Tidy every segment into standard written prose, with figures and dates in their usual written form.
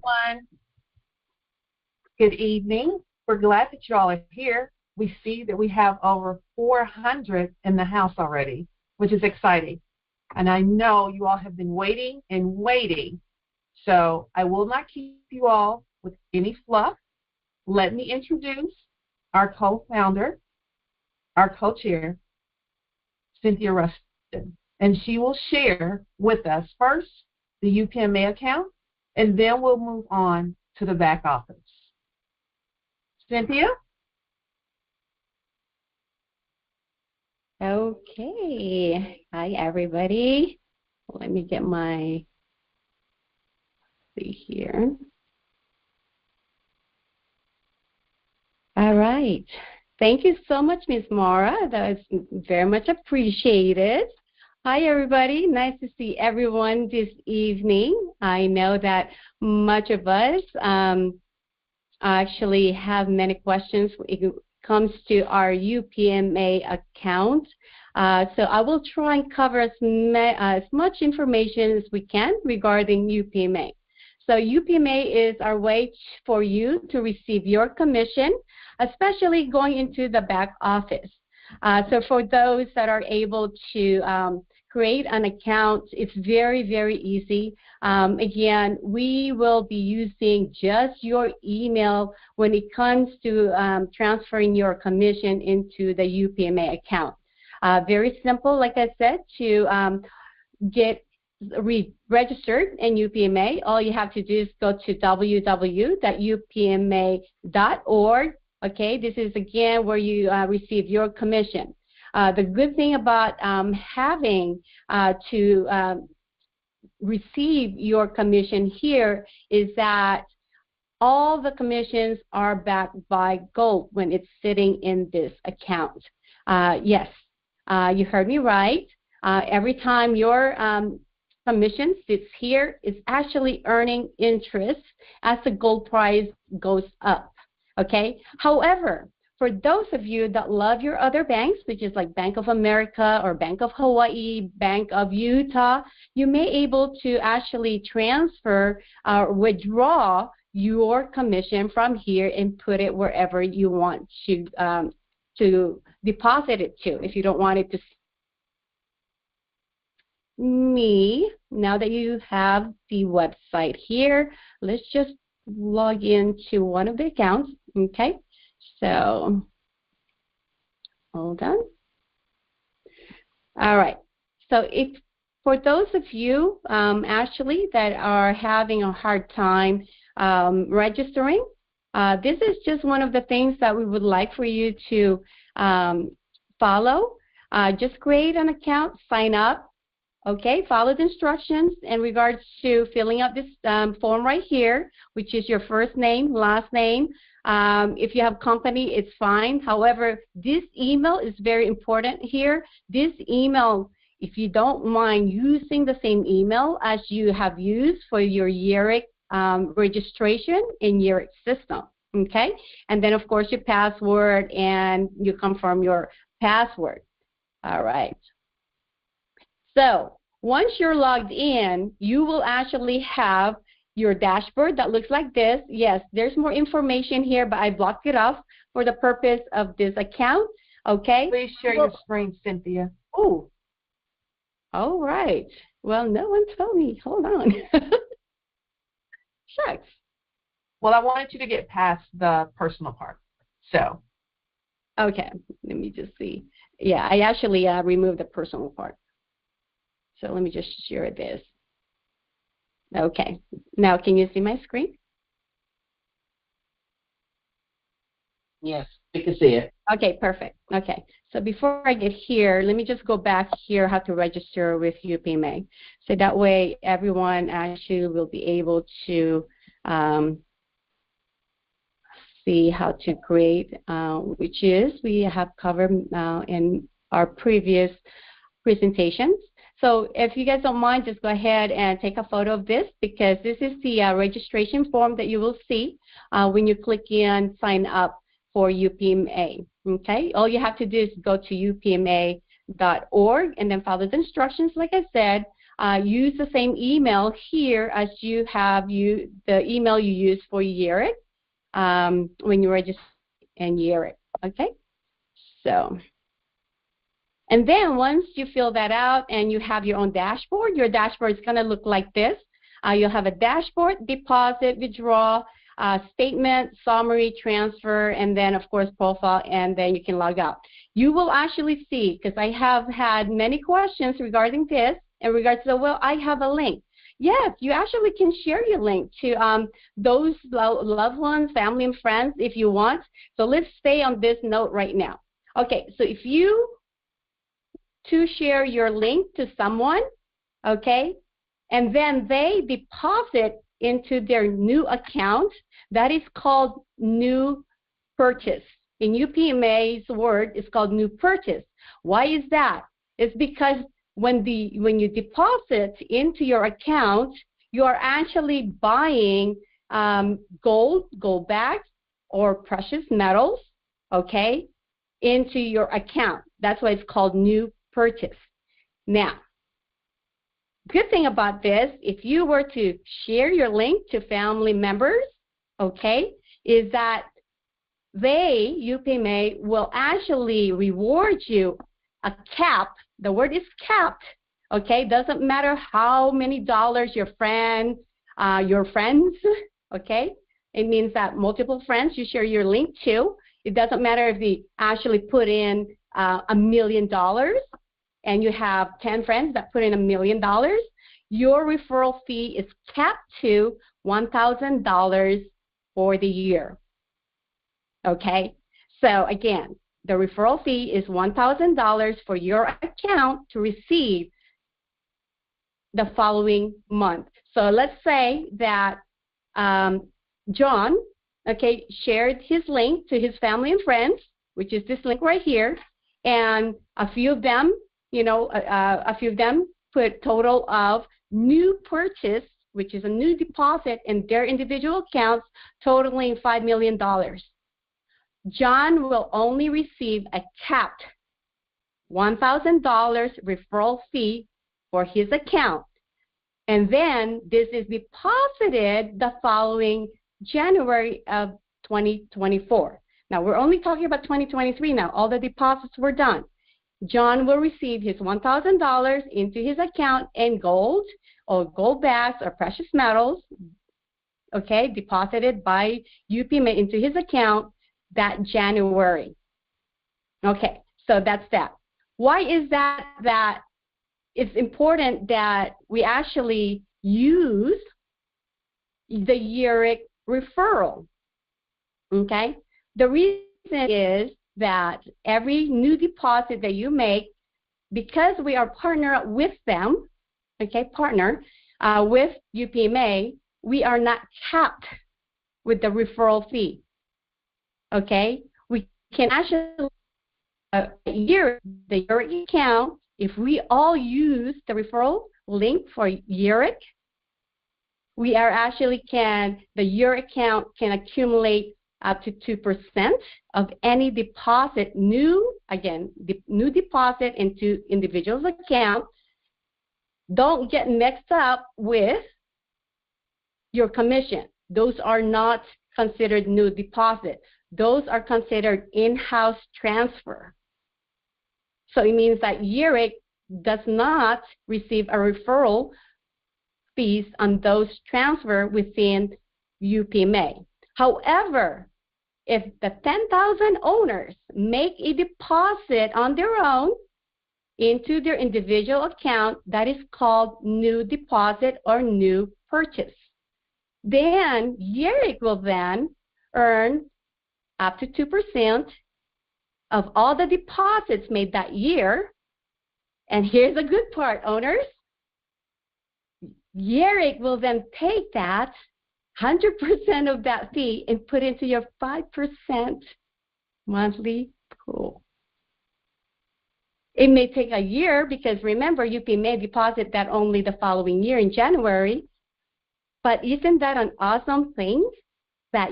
everyone. Good evening. We're glad that you all are here. We see that we have over 400 in the house already, which is exciting. And I know you all have been waiting and waiting. So I will not keep you all with any fluff. Let me introduce our co-founder, our co-chair, Cynthia Rustin. And she will share with us first the UPMA account, and then we'll move on to the back office. Cynthia? Okay. Hi, everybody. Let me get my, see here. All right. Thank you so much, Ms. Mara. That was very much appreciated. Hi, everybody. Nice to see everyone this evening. I know that much of us actually have many questions when it comes to our UPMA account. So I will try and cover as much information as we can regarding UPMA. So UPMA is our way for you to receive your commission, especially going into the back office. So for those that are able to create an account, it's very, very easy. Again, we will be using just your email when it comes to transferring your commission into the UPMA account. Very simple, like I said, to get registered in UPMA. All you have to do is go to www.upma.org. Okay, this is again where you receive your commission. The good thing about having to receive your commission here is that all the commissions are backed by gold when it's sitting in this account. Yes, you heard me right. Every time your commission sits here, it's actually earning interest as the gold price goes up. Okay. However, for those of you that love your other banks, which is like Bank of America or Bank of Hawaii, Bank of Utah, you may able to actually transfer or withdraw your commission from here and put it wherever you want to deposit it to, if you don't want it to me. Now that you have the website here, let's just log into one of the accounts. Okay, so hold on. All right, so if for those of you actually that are having a hard time registering, this is just one of the things that we would like for you to follow. Just create an account, sign up. Okay, follow the instructions in regards to filling out this form right here, which is your first name, last name. If you have company, it's fine. However, this email is very important here. This email, if you don't mind using the same email as you have used for your Yereq registration in Yereq system, okay? And then, of course, your password, and you confirm your password. All right. So once you're logged in, you will actually have your dashboard that looks like this. Yes, there's more information here, but I blocked it off for the purpose of this account. Okay? Please share your screen, Cynthia. Oh, all right. Well, no one told me. Hold on. Shucks. Well, I wanted you to get past the personal part. So. Okay, let me just see. Yeah, I actually removed the personal part. So let me just share this. Okay, now can you see my screen? Yes, we can see it. Okay, perfect. Okay, so before I get here, let me just go back here how to register with UPMA. So that way everyone actually will be able to see how to create, which is we have covered in our previous presentations. So if you guys don't mind, just go ahead and take a photo of this, because this is the registration form that you will see when you click in sign up for UPMA. Okay, all you have to do is go to upma.org and then follow the instructions like I said. use the same email here as you have the email you use for Yereq when you register in Yereq. Okay, so. And then once you fill that out and you have your own dashboard, your dashboard is going to look like this. You'll have a dashboard, deposit, withdrawal, statement, summary, transfer, and then, of course, profile, and then you can log out. You will actually see, because I have had many questions regarding this, in regards to, well, I have a link. Yes, you actually can share your link to those loved ones, family, and friends if you want. So let's stay on this note right now. Okay, so if you to share your link to someone, okay, and then they deposit into their new account, that is called new purchase. In UPMA's word, it's called new purchase. Why is that? It's because when you deposit into your account, you are actually buying gold bags, or precious metals, okay, into your account. That's why it's called new purchase. Now, good thing about this, if you were to share your link to family members, okay, is that they, UPMA, will actually reward you a cap. The word is capped, okay? Doesn't matter how many dollars your friends, okay? It means that multiple friends you share your link to. It doesn't matter if they actually put in $1 million and you have 10 friends that put in $1 million, your referral fee is capped to $1,000 for the year. Okay? So again, the referral fee is $1,000 for your account to receive the following month. So let's say that John, okay, shared his link to his family and friends, which is this link right here, and a few of them, put total of new purchase, which is a new deposit in their individual accounts, totaling $5 million. John will only receive a capped $1,000 referral fee for his account. And then this is deposited the following January of 2024. Now, we're only talking about 2023 now. All the deposits were done. John will receive his $1,000 into his account in gold or gold bags or precious metals, okay, deposited by UPMA into his account that January. Okay, so that's that. Why is that it's important that we actually use the Yereq referral? Okay, the reason is that every new deposit that you make, because we are partner with them, okay, with UPMA, we are not capped with the referral fee. Okay, we can actually the Yereq account, if we all use the referral link for Yereq, we are actually the Yereq account can accumulate up to 2% of any deposit, new deposit into individual's account. Don't get mixed up with your commission. Those are not considered new deposit. Those are considered in-house transfer. So it means that Yereq does not receive a referral fees on those transfer within UPMA. However, if the 10,000 owners make a deposit on their own into their individual account, that is called new deposit or new purchase. Then Yereq will then earn up to 2% of all the deposits made that year. And here's the good part, owners. Yereq will then take that 100% of that fee and put into your 5% monthly pool. It may take a year because remember, UPMA deposit that only the following year in January. But isn't that an awesome thing that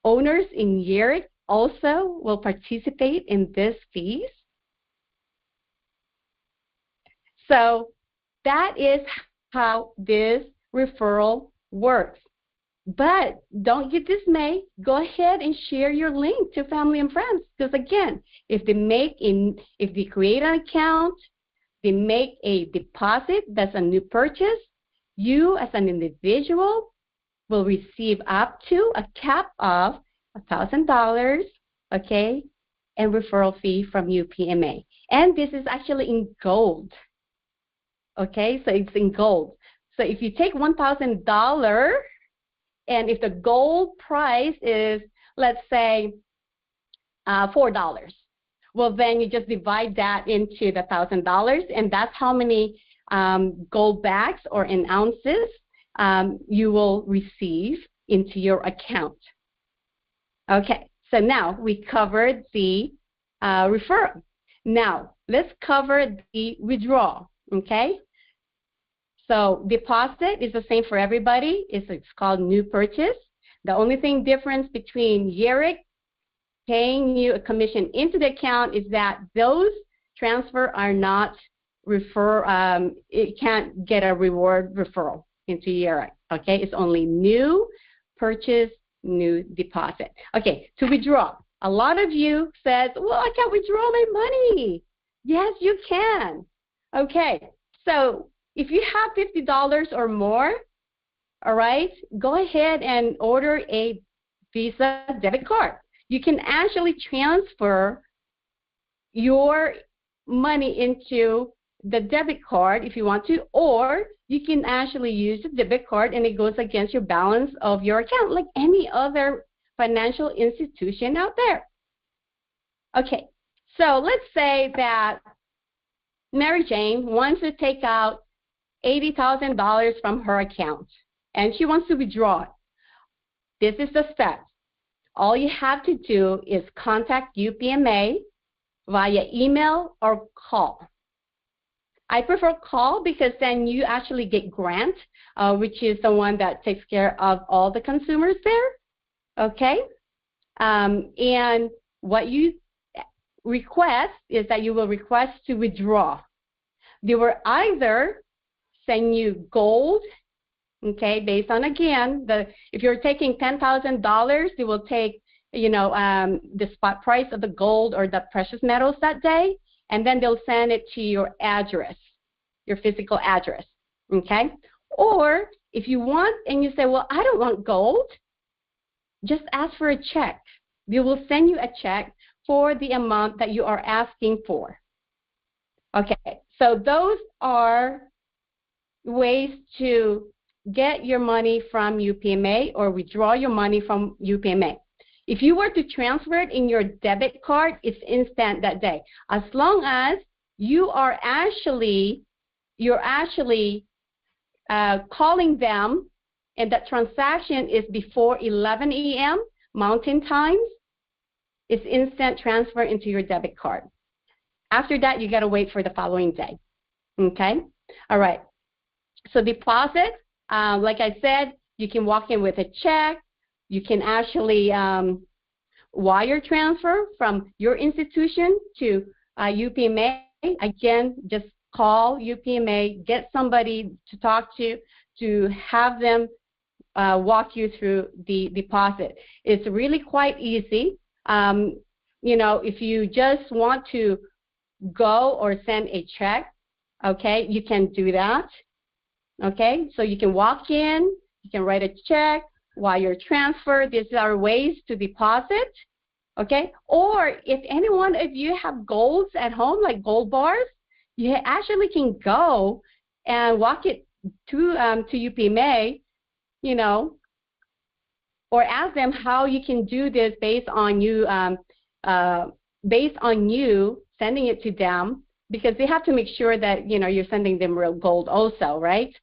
owners in Yereq also will participate in this fees? So that is how this referral works. But don't get dismayed. Go ahead and share your link to family and friends. Because again, if they create an account, they make a deposit, that's a new purchase, you as an individual will receive up to a cap of $1,000, okay, and referral fee from UPMA. And this is actually in gold, okay, so it's in gold. So if you take $1,000, and if the gold price is, let's say, $4, well, then you just divide that into the $1,000, and that's how many gold bags or in ounces you will receive into your account. Okay, so now we covered the referral. Now, let's cover the withdrawal, okay? So deposit is the same for everybody. It's called new purchase. The only thing difference between Yereq paying you a commission into the account is that those transfer are not it can't get a reward referral into Yereq, okay? It's only new purchase, new deposit. Okay, to withdraw. A lot of you says, well, I can't withdraw my money. Yes, you can. Okay, so if you have $50 or more, all right, go ahead and order a Visa debit card. You can actually transfer your money into the debit card if you want to, or you can actually use the debit card and it goes against your balance of your account like any other financial institution out there. Okay, so let's say that Mary Jane wants to take out $80,000 from her account and she wants to withdraw it. This is the step. All you have to do is contact UPMA via email or call. I prefer call because then you actually get Grant, which is the one that takes care of all the consumers there, okay? And what you request is that you will request to withdraw. They will either send you gold, okay, based on, again, if you're taking $10,000, they will take, the spot price of the gold or the precious metals that day, and then they'll send it to your address, your physical address, okay? Or if you want and you say, well, I don't want gold, just ask for a check. They will send you a check for the amount that you are asking for. Okay, so those are ways to get your money from UPMA or withdraw your money from UPMA. If you were to transfer it in your debit card, it's instant that day. As long as you're actually calling them and that transaction is before 11 a.m. Mountain Times, it's instant transfer into your debit card. After that, you got to wait for the following day. Okay? All right. So deposit, like I said, you can walk in with a check. You can actually wire transfer from your institution to UPMA. Again, just call UPMA, get somebody to talk to have them walk you through the deposit. It's really quite easy. If you just want to go or send a check, okay, you can do that. Okay, so you can walk in, you can write a check, wire transfer. These are ways to deposit, okay? Or if any one of you have golds at home, like gold bars, you actually can go and walk it to UPMA, or ask them how you can do this based on you sending it to them, because they have to make sure that you're sending them real gold also, right?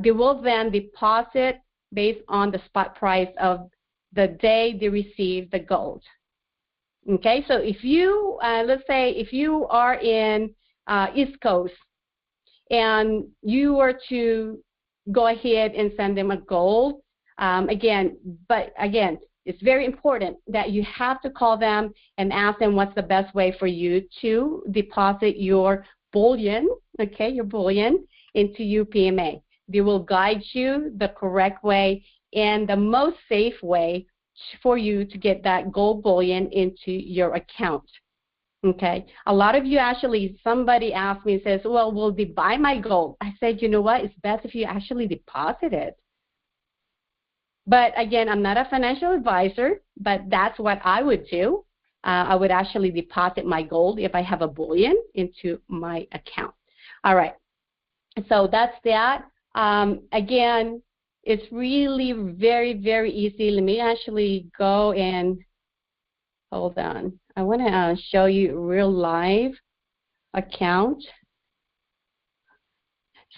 They will then deposit based on the spot price of the day they receive the gold. Okay, so if you, let's say if you are in East Coast and you were to go ahead and send them a gold, again, it's very important that you have to call them and ask them what's the best way for you to deposit your bullion, okay, your bullion, into UPMA. They will guide you the correct way and the most safe way for you to get that gold bullion into your account. Okay, a lot of you actually, somebody asked me and says, well, will they buy my gold? I said, you know what, it's best if you actually deposit it. But again, I'm not a financial advisor, but that's what I would do. I would actually deposit my gold if I have a bullion into my account. All right, so that's that. Again, it's really very, very easy. Let me actually go and hold on. I want to show you real live account.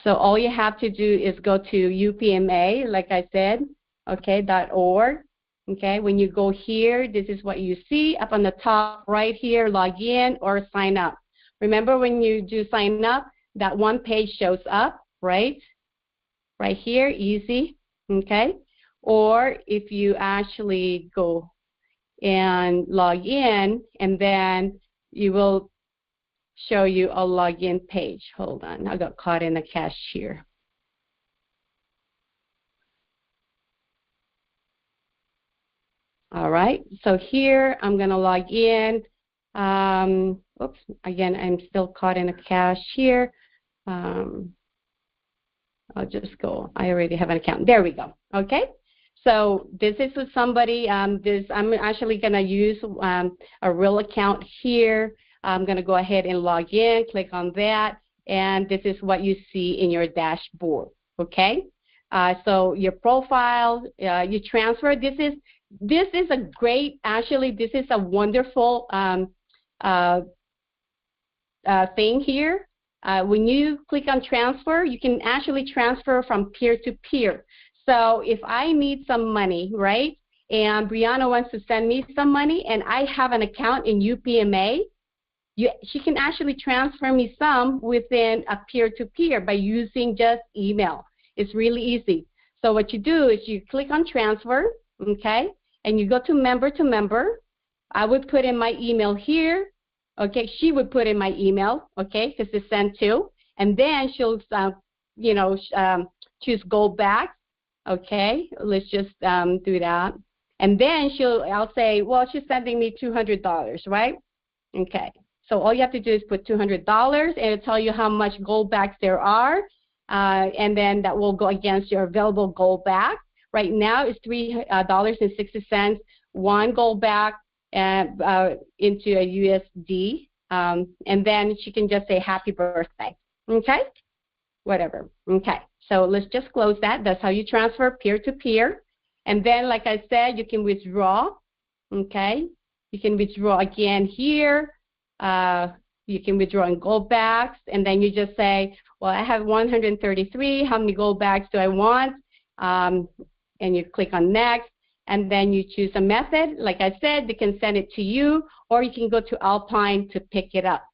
So all you have to do is go to UPMA, like I said, okay, .org. Okay, when you go here, this is what you see up on the top right here, log in or sign up. Remember when you do sign up, that one page shows up, right? Right here, easy, okay? Or if you actually go and log in, and then you will show you a login page. Hold on, I got caught in the cashier. All right, so here I'm going to log in. Oops, again, I'm still caught in a cashier. I'll just go. I already have an account. There we go. Okay. So this is with somebody. I'm actually going to use a real account here. I'm going to go ahead and log in, click on that, and this is what you see in your dashboard. Okay. So your profile, you transfer. This is a great. Actually, this is a wonderful thing here. When you click on transfer, you can actually transfer from peer to peer. So if I need some money, right, and Brianna wants to send me some money and I have an account in UPMA, she can actually transfer me some within a peer-to-peer by using just email. It's really easy. So what you do is you click on transfer, okay, and you go to member. I would put in my email here. Okay, she would put in my email, okay, because it's sent to, and then she'll, choose gold back, okay. Let's just do that, and then I'll say, well, she's sending me $200, right? Okay, so all you have to do is put $200, and it'll tell you how much gold backs there are, and then that will go against your available gold back. Right now, it's $3.60, one gold back into a USD, and then she can just say happy birthday, okay, whatever. Okay, so let's just close that. That's how you transfer peer-to-peer. And then, like I said, you can withdraw, okay. You can withdraw again here. You can withdraw in gold backs, and then you just say, well, I have 133, how many gold backs do I want? And you click on next. And then you choose a method. Like I said, they can send it to you, or you can go to Alpine to pick it up.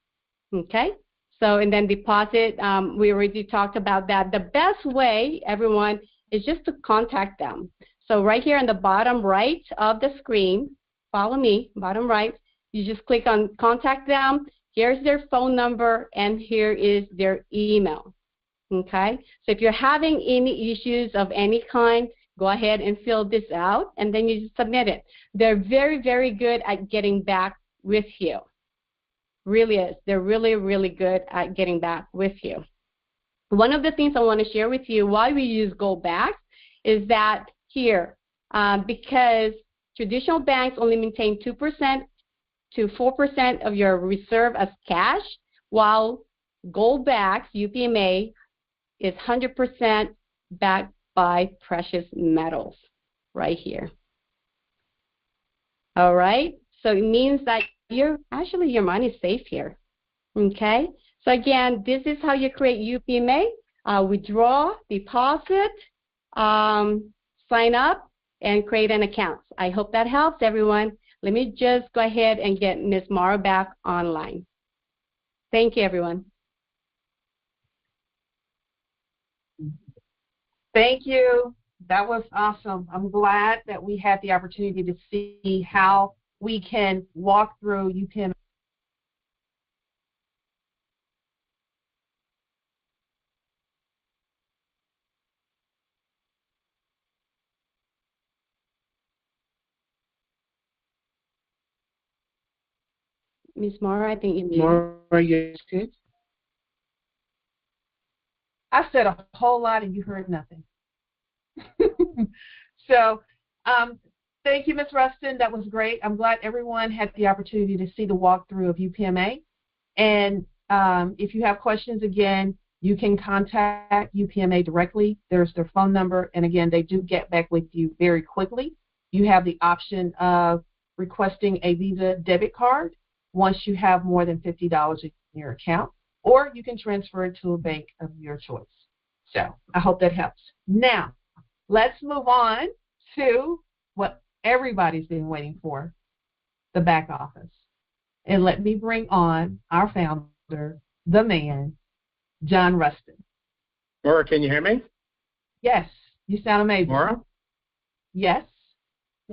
Okay? So, and then deposit, we already talked about that. The best way, everyone, is just to contact them. So right here on the bottom right of the screen, follow me, bottom right, you just click on contact them. Here's their phone number, and here is their email. Okay? So if you're having any issues of any kind, go ahead and fill this out, and then you just submit it. They're very, very good at getting back with you. Really is. They're really, really good at getting back with you. One of the things I want to share with you why we use gold backs is that here, because traditional banks only maintain 2% to 4% of your reserve as cash, while gold backs, UPMA, is 100% backed by precious metals right here. All right, so it means that your money is safe here. Okay, so again, this is how you create UPMA: withdraw, deposit, sign up, and create an account. I hope that helps, everyone. Let me just go ahead and get Ms. Mara back online. Thank you, everyone. Thank you. That was awesome. I'm glad that we had the opportunity to see how we can walk through UPMA. Ms. Mara, I think you muted. Mara, yes, good. I said a whole lot and you heard nothing. So, thank you, Ms. Rustin. That was great. I'm glad everyone had the opportunity to see the walkthrough of UPMA. And if you have questions, again, you can contact UPMA directly. There's their phone number. And again, they do get back with you very quickly. You have the option of requesting a Visa debit card once you have more than $50 in your account, or you can transfer it to a bank of your choice. So I hope that helps. Now, let's move on to what everybody's been waiting for, the back office. And let me bring on our founder, the man, John Rustin. Maura, can you hear me? Yes, you sound amazing. Maura? Yes.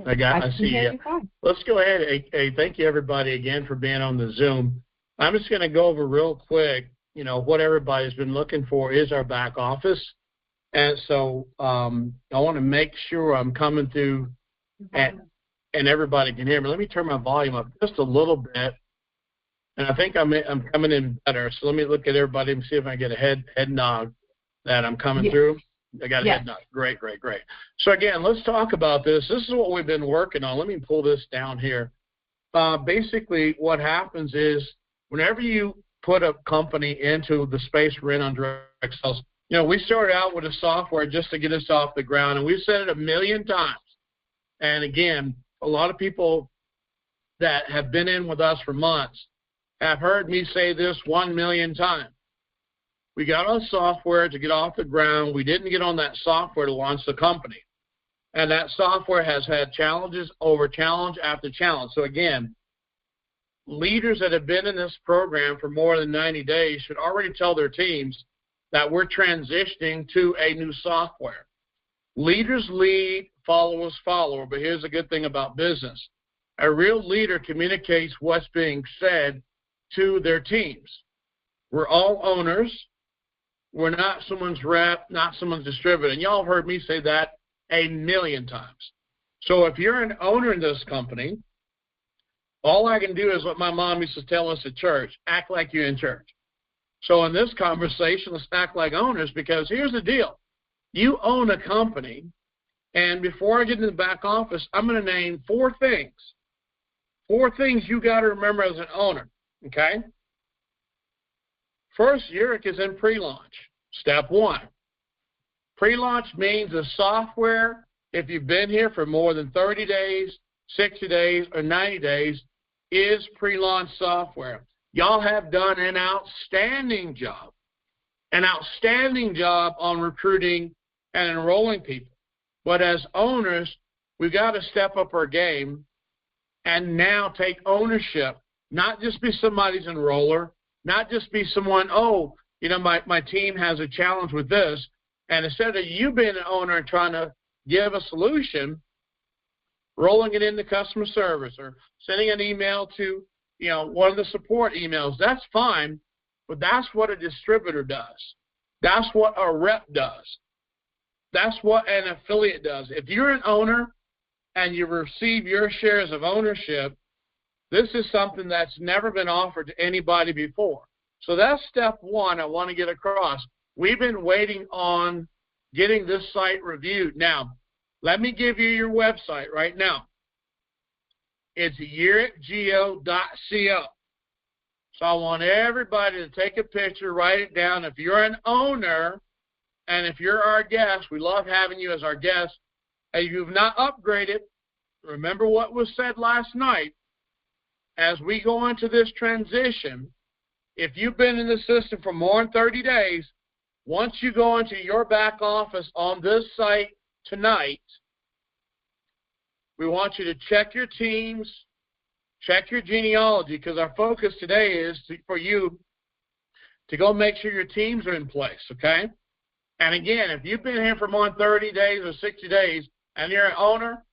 I see you. Let's go ahead. Hey, thank you, everybody, again, for being on the Zoom. I'm just going to go over real quick, what everybody's been looking for is our back office. And so I want to make sure I'm coming through and everybody can hear me. Let me turn my volume up just a little bit. And I think I'm coming in better. So let me look at everybody and see if I get a head nod that I'm coming through. I got a head nod. Great. So, again, let's talk about this. This is what we've been working on. Let me pull this down here. Basically, what happens is whenever you put a company into the space we're in on direct sales, we started out with a software just to get us off the ground, and we've said it 1,000,000 times. And, again, a lot of people that have been in with us for months have heard me say this 1,000,000 times. We got on software to get off the ground. We didn't get on that software to launch the company. And that software has had challenges over challenge after challenge. So, again, leaders that have been in this program for more than 90 days should already tell their teams that we're transitioning to a new software. Leaders lead, followers follow. But here's the good thing about business. A real leader communicates what's being said to their teams. We're all owners. We're not someone's rep, not someone's distributor. And y'all have heard me say that 1,000,000 times. So if you're an owner in this company, all I can do is what my mom used to tell us at church, act like you're in church. So in this conversation, let's act like owners, because here's the deal. You own a company, and before I get into the back office, I'm going to name 4 things. 4 things you got to remember as an owner, okay? First, Yereq is in pre-launch. Step 1. Pre-launch means the software, if you've been here for more than 30 days, 60 days, or 90 days, is pre-launch software. Y'all have done an outstanding job on recruiting and enrolling people. But as owners, we've got to step up our game and now take ownership, not just be somebody's enroller, not just be someone, my team has a challenge with this. And instead of you being an owner and trying to give a solution, rolling it into customer service or sending an email to, one of the support emails, that's fine, but that's what a distributor does. That's what a rep does. That's what an affiliate does. If you're an owner and you receive your shares of ownership, this is something that's never been offered to anybody before. So that's step 1 I want to get across. We've been waiting on getting this site reviewed. Now, let me give you your website right now. It's yereqgo.co. So I want everybody to take a picture, write it down. If you're an owner and if you're our guest, we love having you as our guest. And you've not upgraded, remember what was said last night. As we go into this transition, if you've been in the system for more than 30 days, once you go into your back office on this site tonight, we want you to check your teams, check your genealogy, because our focus today is for you to go make sure your teams are in place, okay? And again, if you've been here for more than 30 days or 60 days and you're an owner,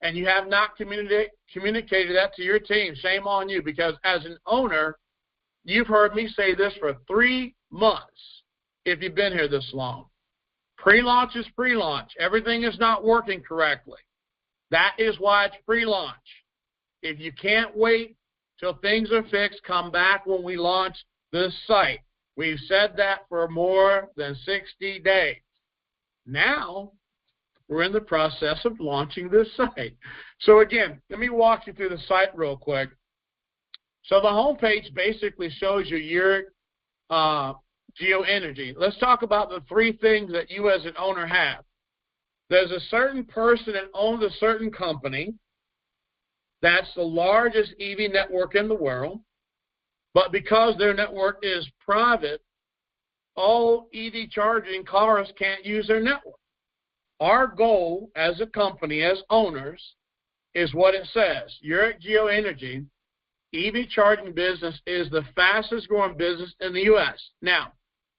and you have not communicated that to your team, shame on you, because as an owner, you've heard me say this for 3 months if you've been here this long. Pre-launch is pre-launch. Everything is not working correctly. That is why it's pre-launch. If you can't wait till things are fixed, come back when we launch this site. We've said that for more than 60 days. Now, we're in the process of launching this site. So again, let me walk you through the site real quick. So the homepage basically shows you your geoenergy. Let's talk about the three things that you as an owner have. There's a certain person that owns a certain company. That's the largest EV network in the world. But because their network is private, all EV charging cars can't use their network. Our goal as a company, as owners, is what it says. Yereq Geoenergy, EV charging business is the fastest growing business in the U.S. Now,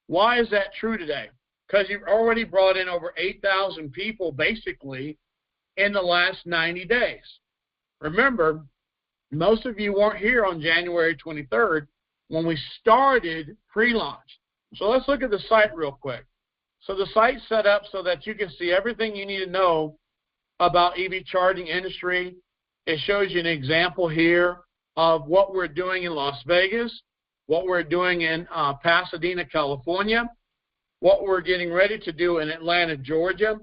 why is that true today? Because you've already brought in over 8,000 people basically in the last 90 days. Remember, most of you weren't here on January 23rd when we started pre-launch. So let's look at the site real quick. So the site's set up so that you can see everything you need to know about EV charging industry. It shows you an example here of what we're doing in Las Vegas, what we're doing in Pasadena, California, what we're getting ready to do in Atlanta, Georgia,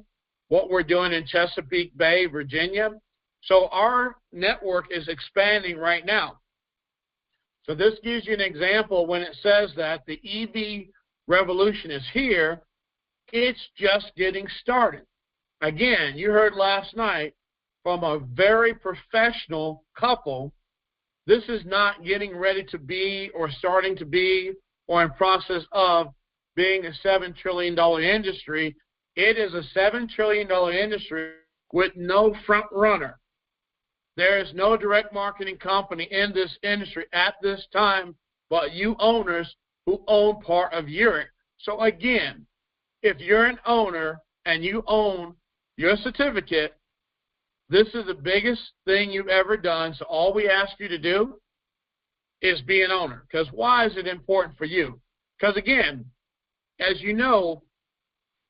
what we're doing in Chesapeake Bay, Virginia. So our network is expanding right now. So this gives you an example when it says that the EV revolution is here. It's just getting started. Again, you heard last night from a very professional couple. This is not getting ready to be or starting to be or in process of being a $7 trillion industry. It is a $7 trillion industry with no front runner. There is no direct marketing company in this industry at this time but you owners who own part of Yereq. So again, if you're an owner and you own your certificate, this is the biggest thing you've ever done. So all we ask you to do is be an owner. Because why is it important for you? Because again, as you know,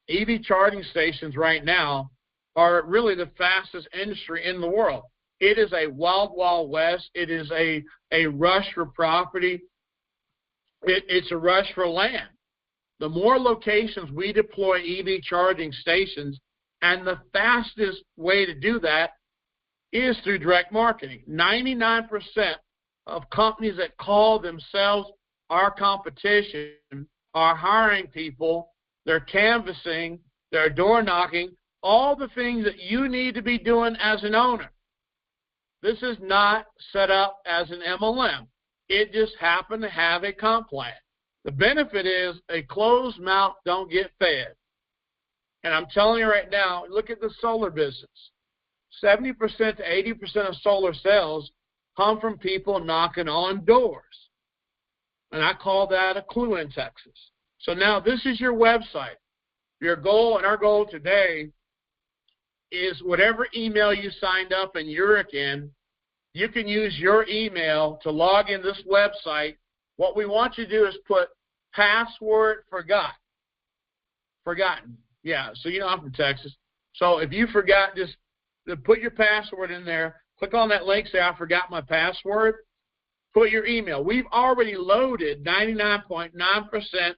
EV charging stations right now are really the fastest industry in the world. It is a wild, wild west. It is a rush for property. It's a rush for land. The more locations we deploy EV charging stations, and the fastest way to do that is through direct marketing. 99% of companies that call themselves our competition are hiring people, they're canvassing, they're door knocking, all the things that you need to be doing as an owner. This is not set up as an MLM. It just happened to have a comp plan. The benefit is a closed mouth don't get fed. And I'm telling you right now, look at the solar business. 70% to 80% of solar sales come from people knocking on doors. And I call that a clue in Texas. So now this is your website. Your goal and our goal today is whatever email you signed up in Yereq in, you can use your email to log in this website. What we want you to do is put password forgotten. Yeah, so you know I'm from Texas. So if you forgot, just put your password in there. Click on that link, say I forgot my password. Put your email. We've already loaded 99.9%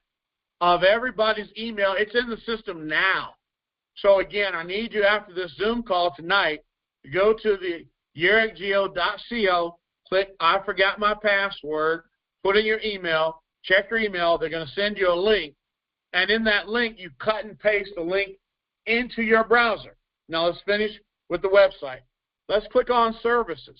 of everybody's email. It's in the system now. So again, I need you after this Zoom call tonight to go to the yereqgeo.co, click I forgot my password, put in your email, check your email. They're going to send you a link. And in that link, you cut and paste the link into your browser. Now let's finish with the website. Let's click on services.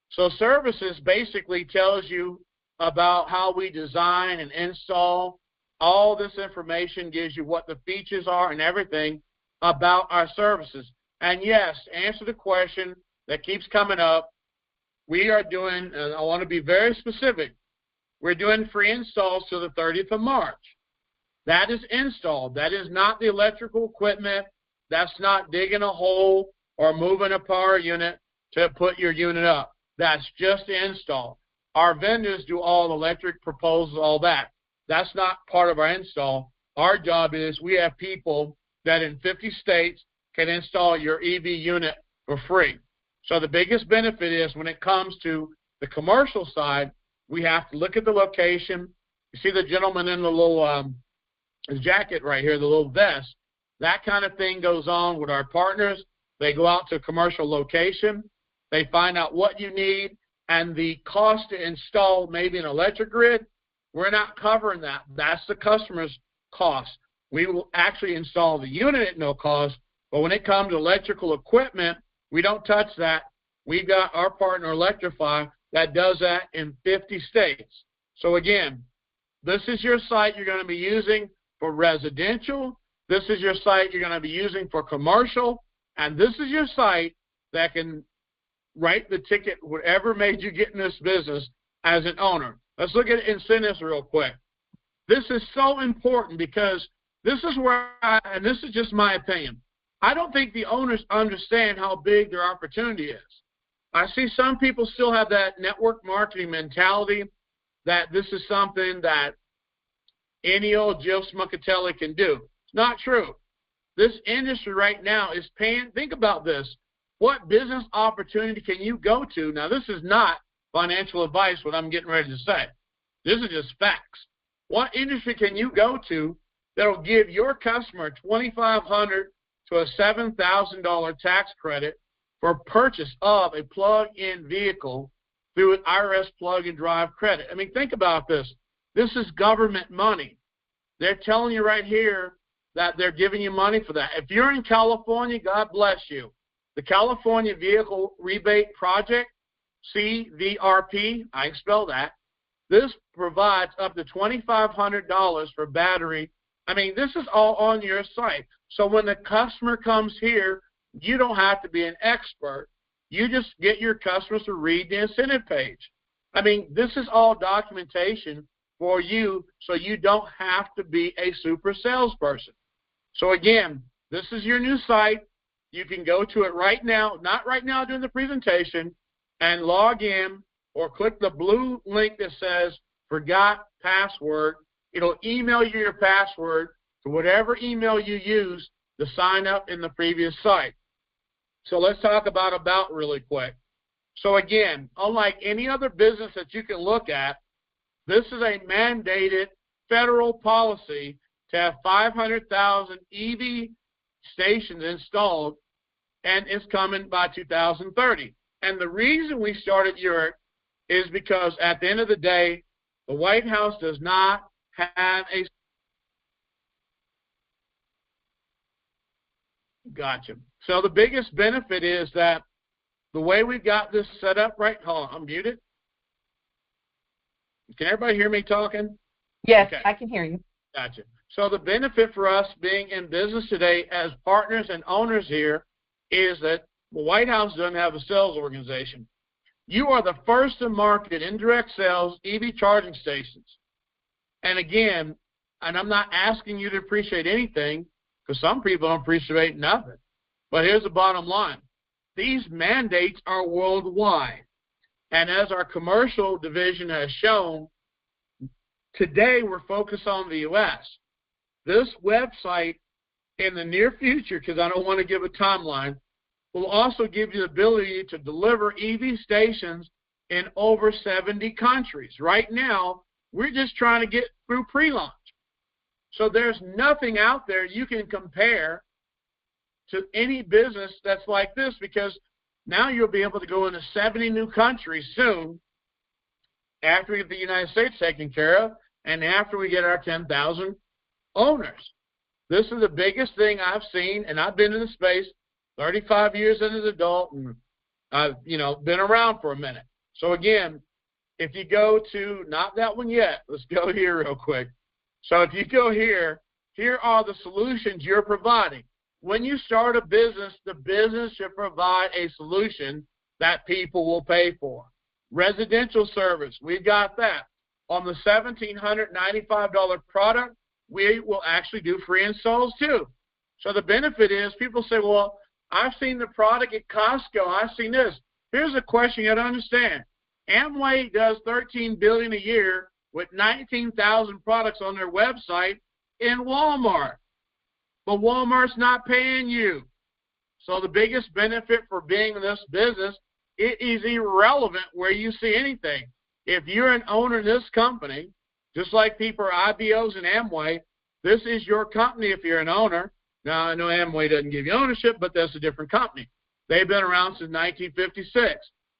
So services basically tells you about how we design and install. All this information gives you what the features are and everything about our services. And yes, to answer the question that keeps coming up, we are doing, and I want to be very specific, we're doing free installs till the 30th of March. That is installed. That is not the electrical equipment. That's not digging a hole or moving a power unit to put your unit up. That's just the install. Our vendors do all electric proposals, all that. That's not part of our install. Our job is we have people that in 50 states can install your EV unit for free. So the biggest benefit is when it comes to The commercial side, we have to look at the location. You see the gentleman in the little his jacket right here, the little vest. That kind of thing goes on with our partners. They go out to a commercial location. They find out what you need and the cost to install maybe an electric grid. We're not covering that. That's the customer's cost. We will actually install the unit at no cost, but when it comes to electrical equipment, we don't touch that. We've got our partner Electrify that does that in 50 states. So again, this is your site you're going to be using for residential. This is your site you're going to be using for commercial. And this is your site that can write the ticket, whatever made you get in this business as an owner. Let's look at incentives real quick. This is so important because this is where, and this is just my opinion, I don't think the owners understand how big their opportunity is. I see some people still have that network marketing mentality that this is something that any old Joe Smuckatelli can do. It's not true. This industry right now is paying, think about this, what business opportunity can you go to? Now, this is not financial advice, what I'm getting ready to say. This is just facts. What industry can you go to that will give your customer $2,500 to a $7,000 tax credit for purchase of a plug-in vehicle through an IRS plug-and-drive credit? I mean, think about this. This is government money. They're telling you right here that they're giving you money for that. If you're in California, God bless you. The California Vehicle Rebate Project, CVRP, I spell that, this provides up to $2,500 for battery. I mean, this is all on your site. So when the customer comes here, you don't have to be an expert. You just get your customers to read the incentive page. I mean, this is all documentation for you so you don't have to be a super salesperson. So again, this is your new site. You can go to it right now, not right now during the presentation, and log in or click the blue link that says forgot password. It'll email you your password to whatever email you use to sign up in the previous site. So let's talk about really quick. So again, unlike any other business that you can look at, this is a mandated federal policy to have 500,000 EV stations installed, and it's coming by 2030. And the reason we started Yereq is because at the end of the day, the White House does not have a... Gotcha. So the biggest benefit is that the way we've got this set up right... Hold on, I'm muted. Can everybody hear me talking? Yes, okay. I can hear you. Gotcha. So the benefit for us being in business today as partners and owners here is that the White House doesn't have a sales organization. You are the first to market indirect sales EV charging stations. And again, and I'm not asking you to appreciate anything because some people don't appreciate nothing. But here's the bottom line. These mandates are worldwide. And as our commercial division has shown, today we're focused on the U.S. This website in the near future, because I don't want to give a timeline, will also give you the ability to deliver EV stations in over 70 countries. Right now, we're just trying to get through pre-launch. So there's nothing out there you can compare to any business that's like this, because now you'll be able to go into 70 new countries soon after we get the United States taken care of and after we get our 10,000 owners. This is the biggest thing I've seen, and I've been in the space 35 years as an adult, and I've, been around for a minute. So again, if you go to, not that one yet, let's go here real quick. So if you go here, here are the solutions you're providing. When you start a business, the business should provide a solution that people will pay for. Residential service, we've got that. On the $1,795 product, we will actually do free installs too. So the benefit is people say, well, I've seen the product at Costco. I've seen this. Here's a question you got to understand. Amway does $13 billion a year with 19,000 products on their website in Walmart. But Walmart's not paying you. So the biggest benefit for being in this business it is irrelevant where you see anything. If you're an owner in this company, just like people are IBOs and Amway, this is your company if you're an owner. Now, I know Amway doesn't give you ownership, but that's a different company. They've been around since 1956.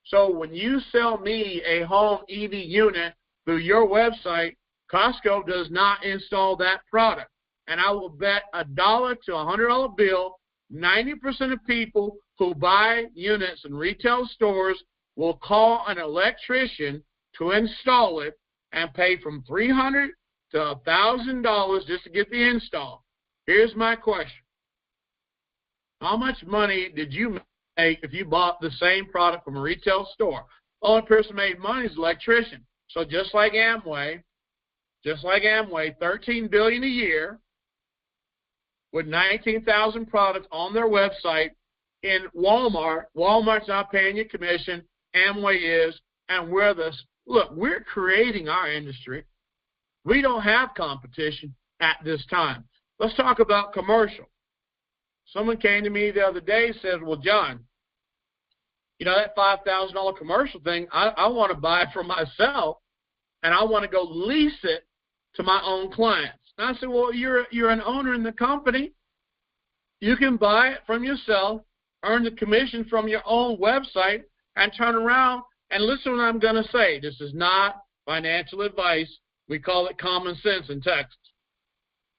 So when you sell me a home EV unit through your website, Costco does not install that product. And I will bet $1 to $100 bill, 90% of people who buy units in retail stores will call an electrician to install it and pay from $300 to $1,000 just to get the install. Here's my question. How much money did you make if you bought the same product from a retail store? Only person made money is the electrician. So just like Amway, $13 billion a year with 19,000 products on their website. In Walmart, Walmart's not paying you commission, Amway is, and we're creating our industry. We don't have competition at this time. Let's talk about commercial. Someone came to me the other day and said, well, John, that $5,000 commercial thing, I want to buy it for myself, and I want to go lease it to my own clients. And I said, well, you're an owner in the company. You can buy it from yourself, earn the commission from your own website, and turn around and listen to what I'm going to say. This is not financial advice. We call it common sense in Texas.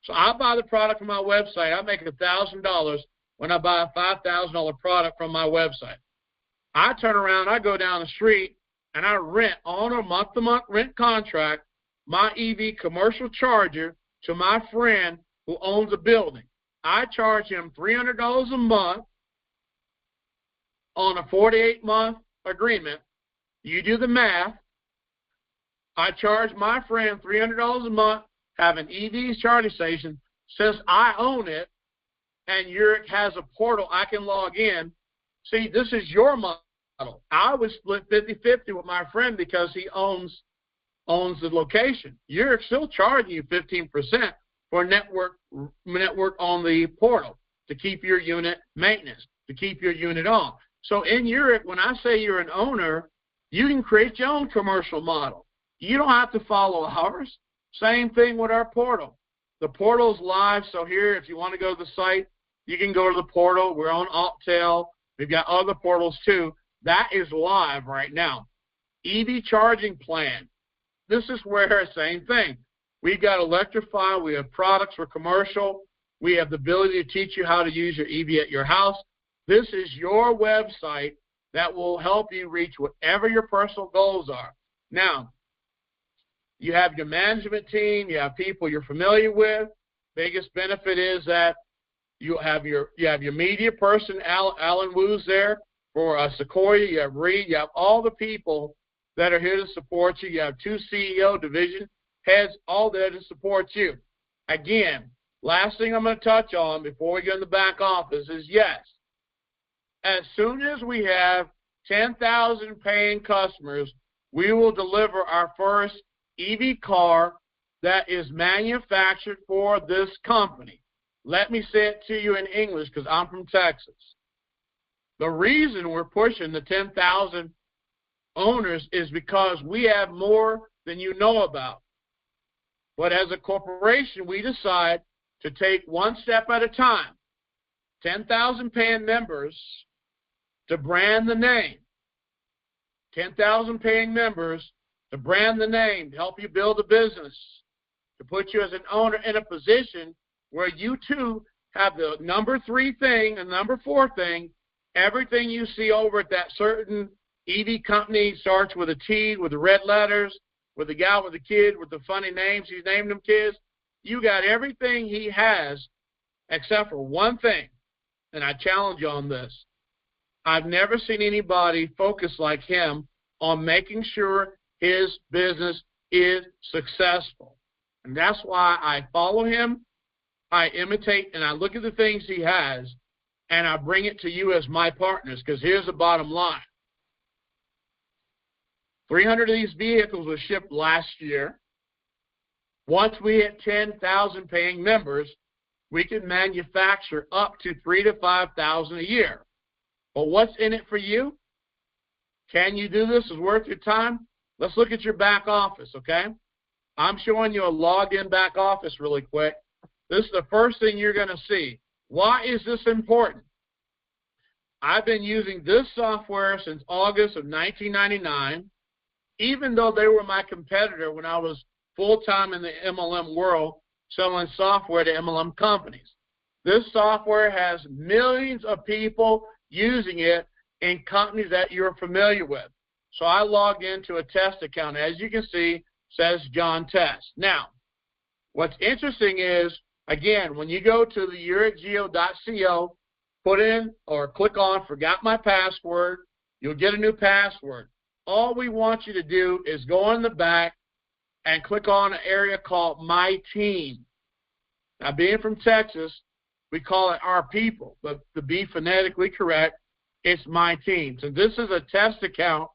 So I buy the product from my website. I make $1,000 when I buy a $5,000 product from my website. I turn around, I go down the street, and I rent on a month-to-month rent contract my EV commercial charger to my friend who owns a building. I charge him $300 a month on a 48-month agreement. You do the math. I charge my friend $300 a month, have an EV charging station. Since I own it and Yereq has a portal I can log in, see, this is your model. I would split 50-50 with my friend because he owns the location. Yereq's still charging you 15% for network on the portal to keep your unit maintenance, to keep your unit on. So in Yereq, when I say you're an owner, you can create your own commercial model. You don't have to follow ours. Same thing with our portal. The portal's live, so here, if you want to go to the site, you can go to the portal. We're on Altel. We've got other portals too. That is live right now. EV charging plan. This is where, same thing. We've got Electrify. We have products for commercial. We have the ability to teach you how to use your EV at your house. This is your website that will help you reach whatever your personal goals are. Now, you have your management team. You have people you're familiar with. Biggest benefit is that you have your media person, Alan Wu's there for Sequoia. You have Reed. You have all the people that are here to support you. You have 2 CEO division heads all there to support you. Again, last thing I'm going to touch on before we get in the back office is, yes, as soon as we have 10,000 paying customers, we will deliver our first EV car that is manufactured for this company. Let me say it to you in English because I'm from Texas. The reason we're pushing the 10,000 owners is because we have more than you know about. But as a corporation, we decide to take one step at a time. 10,000 paying members to brand the name. 10,000 paying members to brand the name, to help you build a business, to put you as an owner in a position where you too have the number 3 thing and number 4 thing. Everything you see over at that certain EV company starts with a T, with the red letters, with the guy with the kid with the funny names. He's named them kids. You got everything he has except for one thing, and I challenge you on this. I've never seen anybody focus like him on making sure his business is successful. And that's why I follow him, I imitate, and I look at the things he has, and I bring it to you as my partners, because here's the bottom line. 300 of these vehicles were shipped last year. Once we hit 10,000 paying members, we can manufacture up to 3,000 to 5,000 a year. But what's in it for you? Can you do this? Is worth your time? Let's look at your back office, okay? I'm showing you a logged-in back office really quick. This is the first thing you're going to see. Why is this important? I've been using this software since August of 1999, even though they were my competitor when I was full-time in the MLM world selling software to MLM companies. This software has millions of people using it in companies that you're familiar with. So I logged into a test account. As you can see, says John Test. Now, what's interesting is, again, when you go to the yereqgeo.co, put in or click on Forgot My Password, you'll get a new password. All we want you to do is go in the back and click on an area called My Team. Now, being from Texas, we call it Our People, but to be phonetically correct, it's My Team. So this is a test account.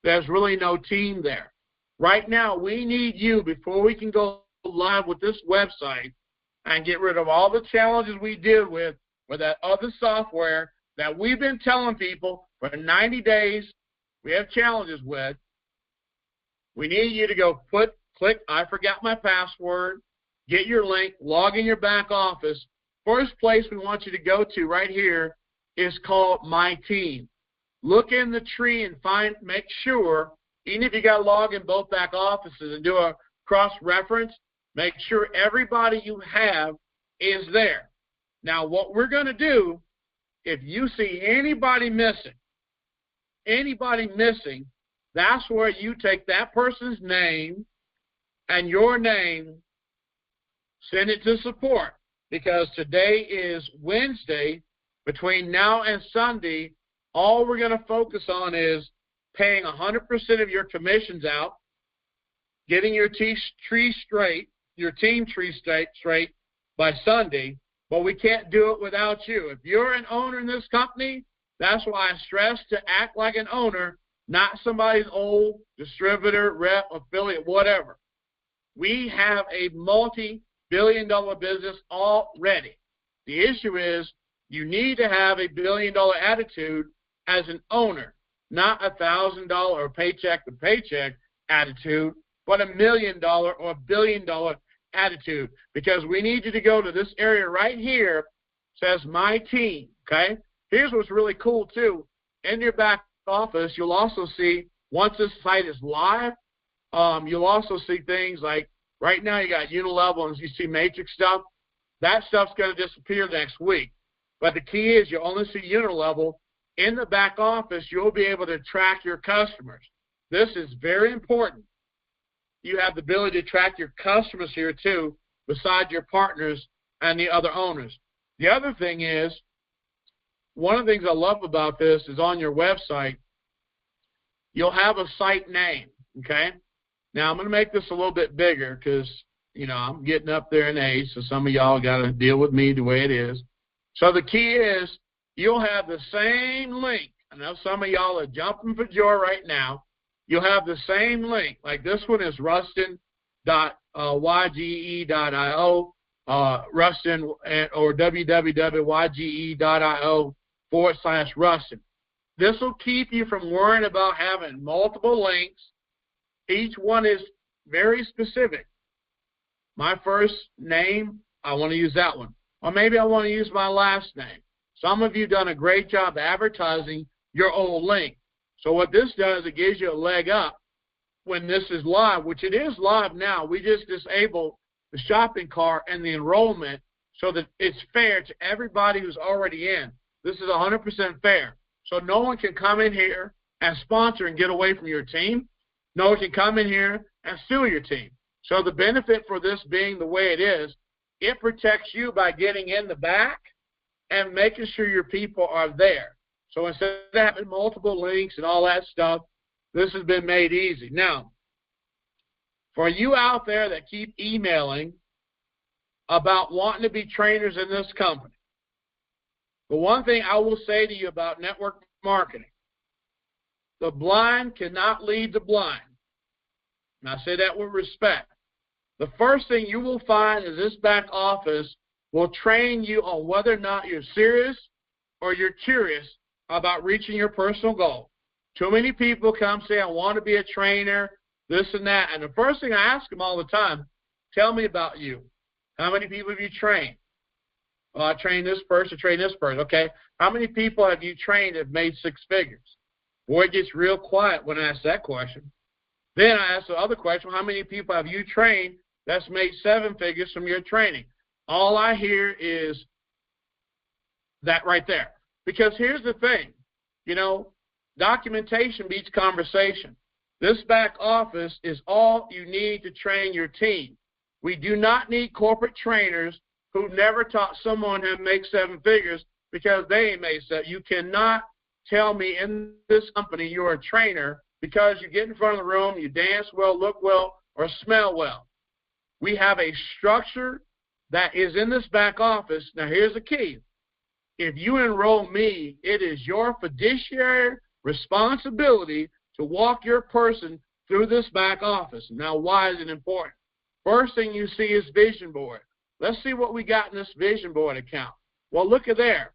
There's really no team there. Right now, we need you, before we can go live with this website and get rid of all the challenges we deal with that other software that we've been telling people for 90 days we have challenges with. We need you to go click I Forgot My Password, get your link, log in your back office. First place we want you to go to right here is called My Team. Look in the tree and make sure, even if you got to log in both back offices and do a cross-reference, make sure everybody you have is there. Now, what we're going to do, if you see anybody missing, that's where you take that person's name and your name, send it to support, because today is Wednesday. Between now and Sunday, all we're going to focus on is paying 100% of your commissions out, getting your team tree straight by Sunday, but we can't do it without you. If you're an owner in this company, that's why I stress to act like an owner, not somebody's old distributor, rep, affiliate, whatever. We have a multi-billion-dollar business already. The issue is you need to have a billion-dollar attitude as an owner, not $1,000 paycheck-to-paycheck attitude, but $1 million or $1 billion attitude, because we need you to go to this area right here, says My Team, okay? Here's what's really cool, too. In your back office, you'll also see, once this site is live, you'll also see things like, right now you got Unilevel and you see Matrix stuff. That stuff's going to disappear next week. But the key is you only see Unilevel. In the back office, you'll be able to track your customers. This is very important. You have the ability to track your customers here, too, besides your partners and the other owners. The other thing is, one of the things I love about this is on your website, you'll have a site name, okay? Now, I'm going to make this a little bit bigger because, I'm getting up there in age, so some of y'all got to deal with me the way it is. So the key is you'll have the same link. I know some of y'all are jumping for joy right now. You'll have the same link. Like this one is rustin.yge.io, Rustin or www.yge.io/Rustin. This will keep you from worrying about having multiple links. Each one is very specific. My first name, I want to use that one. Or maybe I want to use my last name. Some of you have done a great job advertising your old link. So what this does, it gives you a leg up when this is live, which it is live now. We just disabled the shopping cart and the enrollment so that it's fair to everybody who's already in. This is 100% fair. So no one can come in here and sponsor and get away from your team. No one can come in here and sue your team. So the benefit for this being the way it is, it protects you by getting in the back and making sure your people are there. So instead of having multiple links and all that stuff, this has been made easy. Now, for you out there that keep emailing about wanting to be trainers in this company, the one thing I will say to you about network marketing, the blind cannot lead the blind. And I say that with respect. The first thing you will find is this back office will train you on whether or not you're serious or you're curious about reaching your personal goal. Too many people come say, I want to be a trainer, this and that. And the first thing I ask them all the time, tell me about you. How many people have you trained? Well, I train this person, Okay. How many people have you trained that have made six figures? Boy, it gets real quiet when I ask that question. Then I ask the other question, how many people have you trained that's made seven figures from your training? All I hear is that right there. Because here's the thing, documentation beats conversation. This back office is all you need to train your team. We do not need corporate trainers who never taught someone how to make seven figures because they ain't made seven. You cannot tell me in this company you're a trainer because you get in front of the room, you dance well, look well, or smell well. We have a structure that is in this back office. Now, here's the key. If you enroll me, it is your fiduciary responsibility to walk your person through this back office. Now, why is it important? First thing you see is vision board. Let's see what we got in this vision board account. Well, look at there.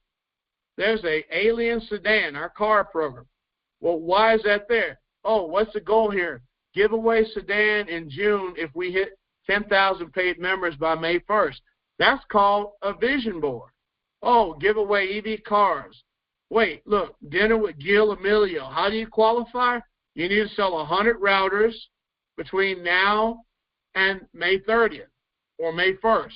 There's a alien sedan, our car program. Well, why is that there? Oh, what's the goal here? Give away sedan in June if we hit 10,000 paid members by May 1st. That's called a vision board. Oh, give away EV cars. Wait, look, dinner with Gil Emilio. How do you qualify? You need to sell 100 routers between now and May 30th or May 1st.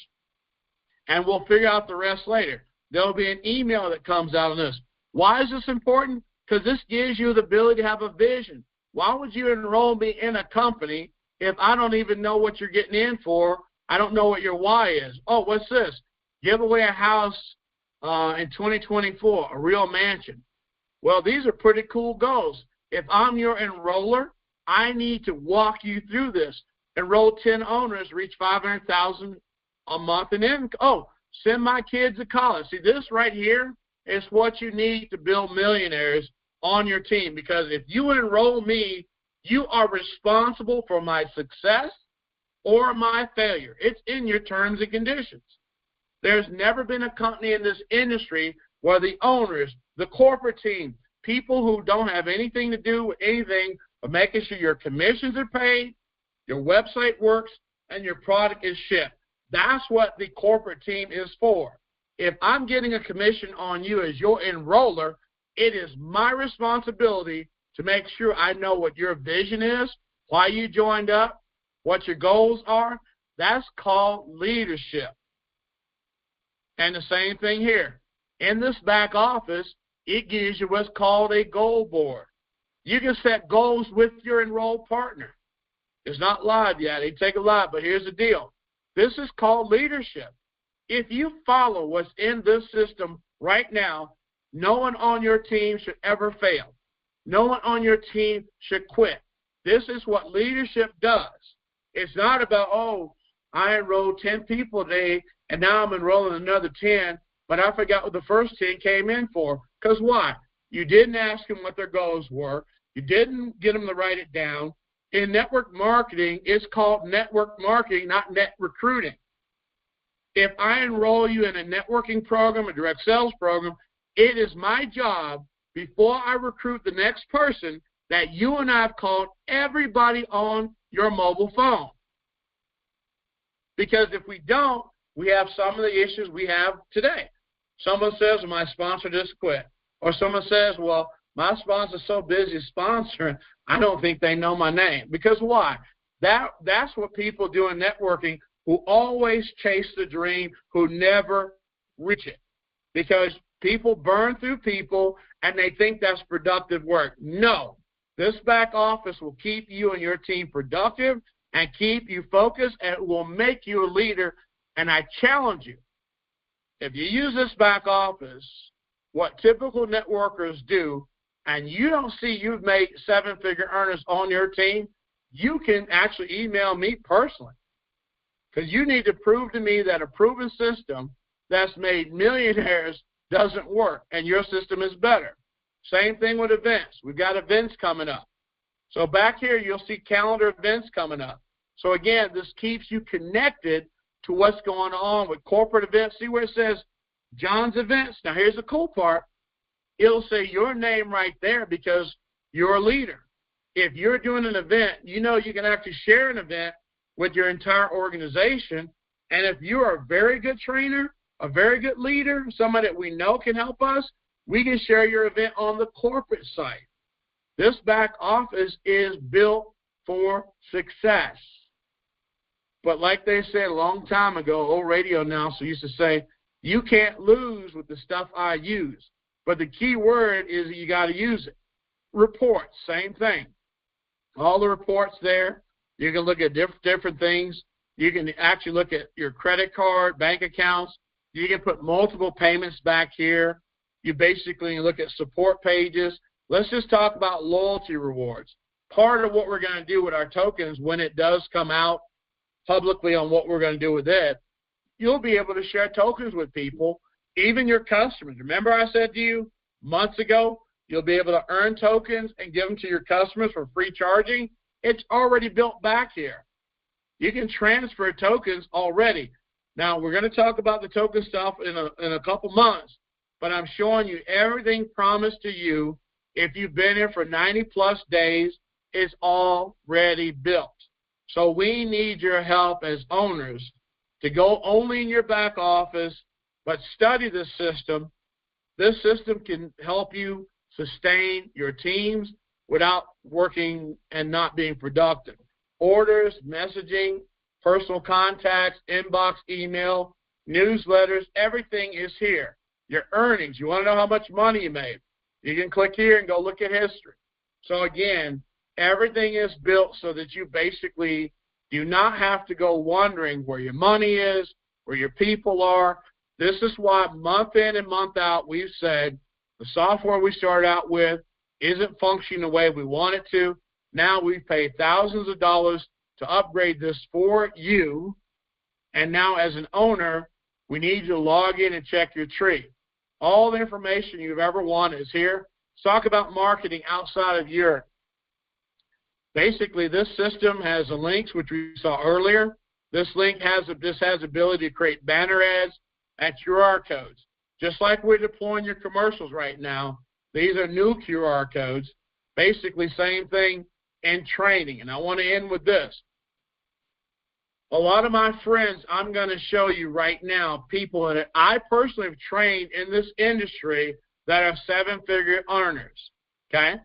And we'll figure out the rest later. There'll be an email that comes out on this. Why is this important? Because this gives you the ability to have a vision. Why would you enroll me in a company if I don't even know what you're getting in for? I don't know what your why is. Oh, what's this? Give away a house in 2024, a real mansion. Well, these are pretty cool goals. If I'm your enroller, I need to walk you through this. Enroll 10 owners, reach $500,000 a month in income. Oh, send my kids to college. See, this right here is what you need to build millionaires on your team, because if you enroll me, you are responsible for my success or my failure. It's in your terms and conditions. There's never been a company in this industry where the owners, the corporate team, people who don't have anything to do with anything but making sure your commissions are paid, your website works, and your product is shipped. That's what the corporate team is for. If I'm getting a commission on you as your enroller, it is my responsibility to make sure I know what your vision is, why you joined up, what your goals are. That's called leadership. And the same thing here. In this back office, it gives you what's called a goal board. You can set goals with your enrolled partner. It's not live yet. They take it live, but here's the deal. This is called leadership. If you follow what's in this system right now, no one on your team should ever fail. No one on your team should quit. This is what leadership does. It's not about, oh, I enrolled 10 people today, and now I'm enrolling another 10, but I forgot what the first 10 came in for. Because why? You didn't ask them what their goals were. You didn't get them to write it down. In network marketing, it's called network marketing, not net recruiting. If I enroll you in a networking program, a direct sales program, it is my job, before I recruit the next person, that you and I have called everybody on your mobile phone. Because if we don't, we have some of the issues we have today. Someone says, my sponsor just quit. Or someone says, well, my sponsor's so busy sponsoring, I don't think they know my name. Because why? That's what people do in networking, who always chase the dream, who never reach it. Because people burn through people, and they think that's productive work. No. This back office will keep you and your team productive and keep you focused, and it will make you a leader. And I challenge you, if you use this back office, what typical networkers do, and you don't see you've made seven-figure earners on your team, you can actually email me personally. Because you need to prove to me that a proven system that's made millionaires doesn't work, and your system is better. Same thing with events. We've got events coming up. So back here, you'll see calendar events coming up. So again, this keeps you connected to what's going on with corporate events. See where it says John's Events? Now, here's the cool part. It'll say your name right there, because you're a leader. If you're doing an event, you know you can actually share an event with your entire organization. And if you're a very good trainer, a very good leader, somebody that we know can help us, we can share your event on the corporate site. This back office is built for success. But like they said a long time ago, old radio announcer used to say, you can't lose with the stuff I use. But the key word is you got to use it. Reports, same thing. All the reports there, you can look at different things. You can actually look at your credit card, bank accounts. You can put multiple payments back here. You basically look at support pages. Let's just talk about loyalty rewards. Part of what we're going to do with our tokens when it does come out publicly on what we're going to do with it, you'll be able to share tokens with people, even your customers. Remember I said to you months ago, you'll be able to earn tokens and give them to your customers for free charging? It's already built back here. You can transfer tokens already. Now, we're going to talk about the token stuff in a couple months, but I'm showing you everything promised to you. If you've been here for 90-plus days, it's already built. So we need your help as owners to go only in your back office, but study the system. This system can help you sustain your teams without working and not being productive. Orders, messaging, personal contacts, inbox, email, newsletters, everything is here. Your earnings, you want to know how much money you made, you can click here and go look at history. So again, everything is built so that you basically do not have to go wondering where your money is, where your people are. This is why month in and month out we've said the software we started out with isn't functioning the way we want it to. Now we've paid thousands of dollars to upgrade this for you, and now as an owner, we need you to log in and check your tree. All the information you've ever wanted is here. Let's talk about marketing outside of Yereq. Basically, this system has the links, which we saw earlier. This link has the ability to create banner ads and QR codes. Just like we're deploying your commercials right now, these are new QR codes. Basically, same thing in training. And I want to end with this. A lot of my friends, I'm going to show you right now, people that I personally have trained in this industry that are seven-figure earners, okay?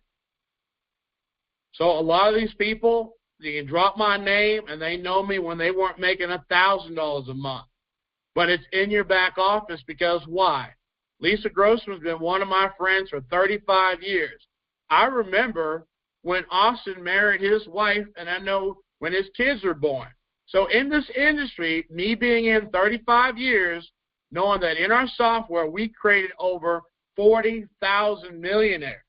So a lot of these people, you can drop my name, and they know me when they weren't making $1,000 a month. But it's in your back office because why? Lisa Grossman's been one of my friends for 35 years. I remember when Austin married his wife, and I know when his kids were born. So in this industry, me being in 35 years, knowing that in our software we created over 40,000 millionaires.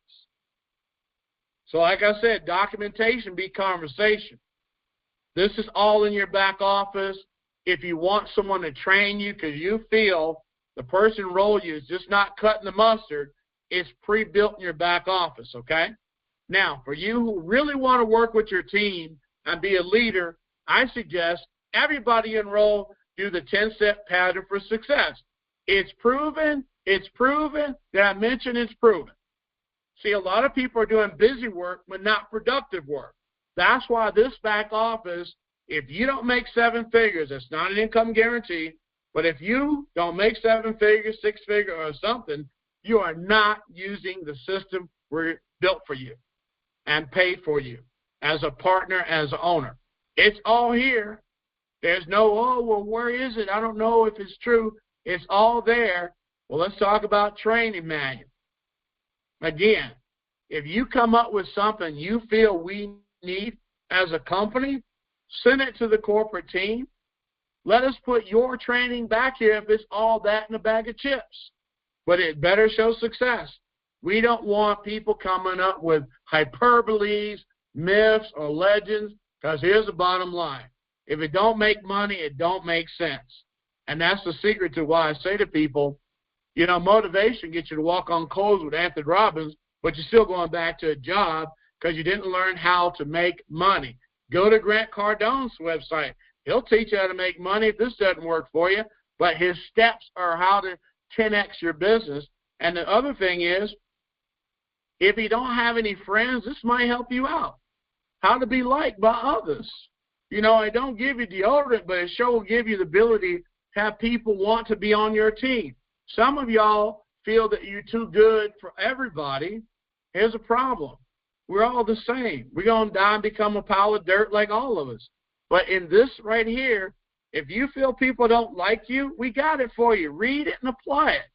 So like I said, documentation beat conversation. This is all in your back office. If you want someone to train you because you feel the person role you is just not cutting the mustard, it's pre-built in your back office, okay? Now, for you who really want to work with your team and be a leader, I suggest everybody enroll, do the 10-step pattern for success. It's proven. Did I mention it's proven? See, a lot of people are doing busy work but not productive work. That's why this back office, if you don't make seven figures, it's not an income guarantee, but if you don't make seven figures, six figures, or something, you are not using the system we're built for you and paid for you as a partner, as an owner. It's all here. There's no, oh, well, where is it? I don't know if it's true. It's all there. Well, let's talk about training manual. Again, if you come up with something you feel we need as a company, send it to the corporate team. Let us put your training back here if it's all that in a bag of chips. But it better show success. We don't want people coming up with hyperboles, myths, or legends, because here's the bottom line. If it don't make money, it don't make sense. And that's the secret to why I say to people, you know, motivation gets you to walk on coals with Anthony Robbins, but you're still going back to a job because you didn't learn how to make money. Go to Grant Cardone's website. He'll teach you how to make money if this doesn't work for you, but his steps are how to 10x your business. And the other thing is, If you don't have any friends, this might help you out. How to be liked by others. You know, it don't give you deodorant, but it sure will give you the ability to have people want to be on your team. Some of y'all feel that you're too good for everybody. Here's a problem. We're all the same. We're going to die and become a pile of dirt like all of us. But in this right here, if you feel people don't like you, we got it for you. Read it and apply it.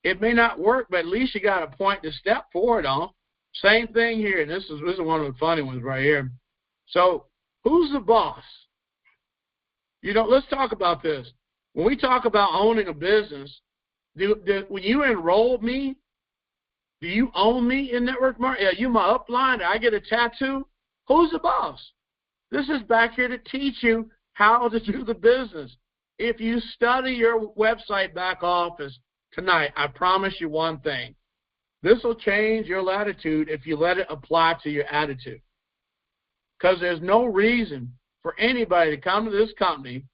It may not work, but at least you got a point to step forward on. Same thing here, and this is one of the funny ones right here. So who's the boss? You know, let's talk about this. When we talk about owning a business, when you enroll me, do you own me in network marketing? Are you my upline? I get a tattoo? Who's the boss? This is back here to teach you how to do the business. If you study your website back office tonight, I promise you one thing. This will change your latitude if you let it apply to your attitude. Because there's no reason for anybody to come to this company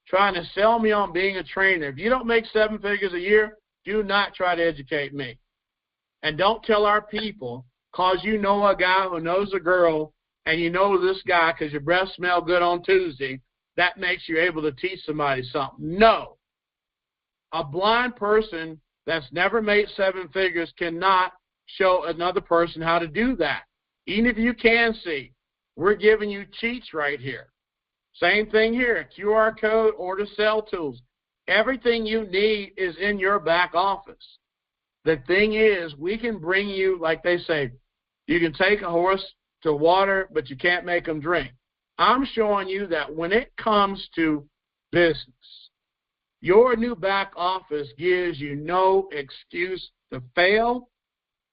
trying to sell me on being a trainer. If you don't make 7 figures a year, do not try to educate me. And don't tell our people, because you know a guy who knows a girl, and you know this guy because your breath smell good on Tuesday, that makes you able to teach somebody something. No. A blind person that's never made 7 figures cannot show another person how to do that. Even if you can see, we're giving you cheats right here. Same thing here, QR code, order sell tools. Everything you need is in your back office. The thing is, we can bring you, like they say, you can take a horse to water, but you can't make them drink. I'm showing you that when it comes to business, your new back office gives you no excuse to fail.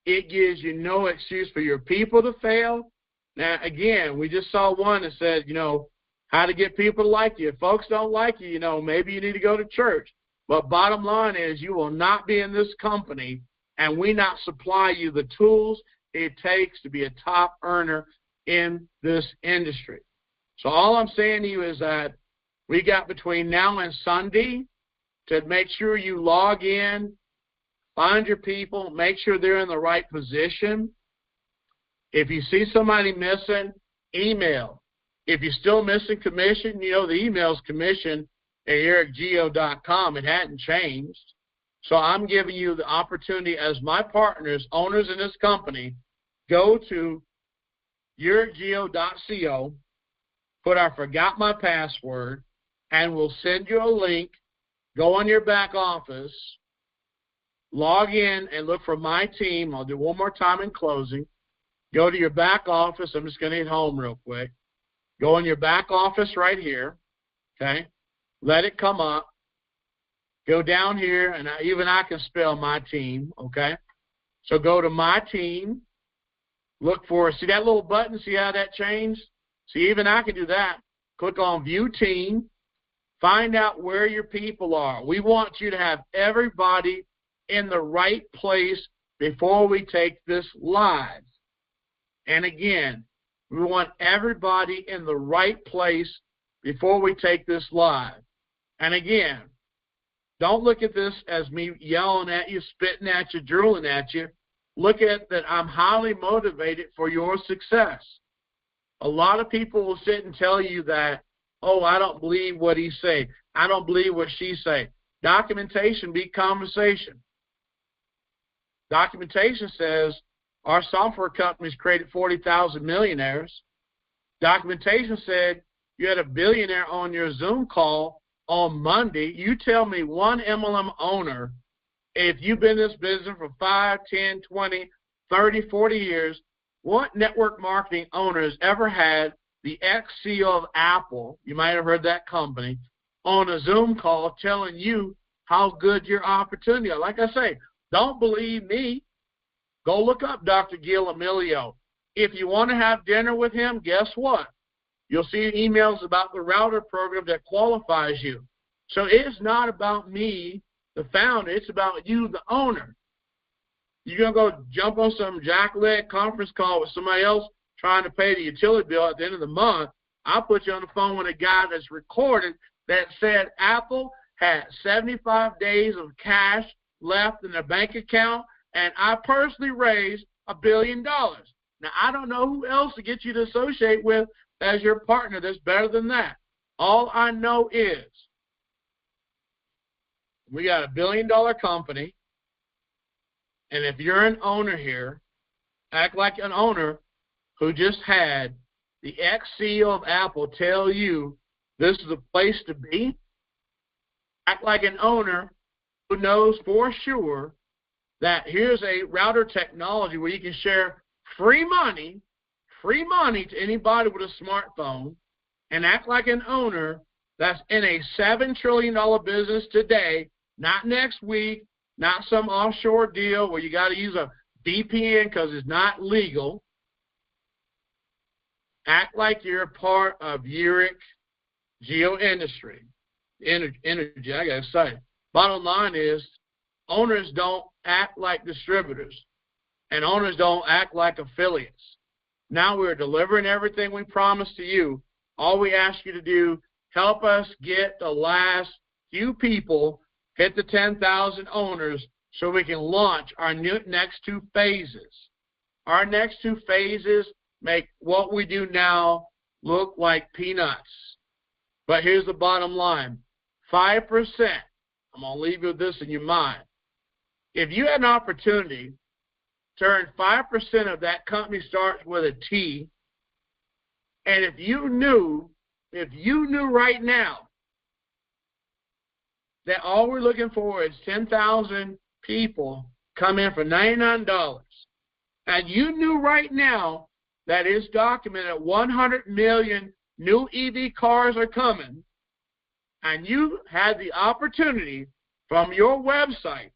It gives you no excuse for your people to fail. Now, again, we just saw one that said, you know, how to get people to like you. If folks don't like you, you know, maybe you need to go to church. But bottom line is you will not be in this company and we not supply you the tools it takes to be a top earner in this industry. So all I'm saying to you is that we got between now and Sunday to make sure you log in, find your people, make sure they're in the right position. If you see somebody missing, email. If you're still missing commission, you know the email's commission@yereqgeo.com. It hadn't changed. So I'm giving you the opportunity as my partners, owners in this company, go to yereqgeo.co, put I forgot my password, and we'll send you a link. Go on your back office, log in, and look for my team. I'll do one more time in closing. Go to your back office. I'm just going to hit home real quick. Go in your back office right here, okay? Let it come up. Go down here, and even I can spell my team, okay? So go to my team. Look for, see that little button? See how that changed? See, even I can do that. Click on View Team. Find out where your people are. We want you to have everybody in the right place before we take this live. And again, we want everybody in the right place before we take this live. And again, don't look at this as me yelling at you, spitting at you, drooling at you. Look at that I'm highly motivated for your success. A lot of people will sit and tell you that, oh, I don't believe what he say. I don't believe what she say. Documentation beat conversation. Documentation says our software companies created 40,000 millionaires. Documentation said you had a billionaire on your Zoom call on Monday. You tell me one MLM owner, if you've been in this business for 5, 10, 20, 30, 40 years, what network marketing owner has ever had the ex-CEO of Apple, you might have heard that company, on a Zoom call telling you how good your opportunity is? Like I say, don't believe me. Go look up Dr. Gil Emilio. If you want to have dinner with him, guess what? You'll see emails about the router program that qualifies you. So it's not about me, the founder. It's about you, the owner. You're going to go jump on some jack-leg conference call with somebody else trying to pay the utility bill at the end of the month. I'll put you on the phone with a guy that's recorded that said Apple had 75 days of cash left in their bank account, and I personally raised $1 billion. Now, I don't know who else to get you to associate with as your partner that's better than that. All I know is we got a $1 billion company, and if you're an owner here, act like an owner who just had the ex-CEO of Apple tell you this is the place to be. Act like an owner who knows for sure that here's a router technology where you can share free money to anybody with a smartphone, and act like an owner that's in a $7 trillion business today, not next week, not some offshore deal where you got to use a VPN because it's not legal. Act like you're a part of Yereq Geo-Industry. Energy, I got to say. Bottom line is, owners don't act like distributors, and owners don't act like affiliates. Now we're delivering everything we promised to you. All we ask you to do, help us get the last few people, hit the 10,000 owners, so we can launch our next two phases. Our next two phases make what we do now look like peanuts. But here's the bottom line. 5%, I'm going to leave you with this in your mind. If you had an opportunity to earn 5% of that company starts with a T, and if you knew right now that all we're looking for is 10,000 people come in for $99, and you knew right now that it's documented 100 million new EV cars are coming, and you had the opportunity from your website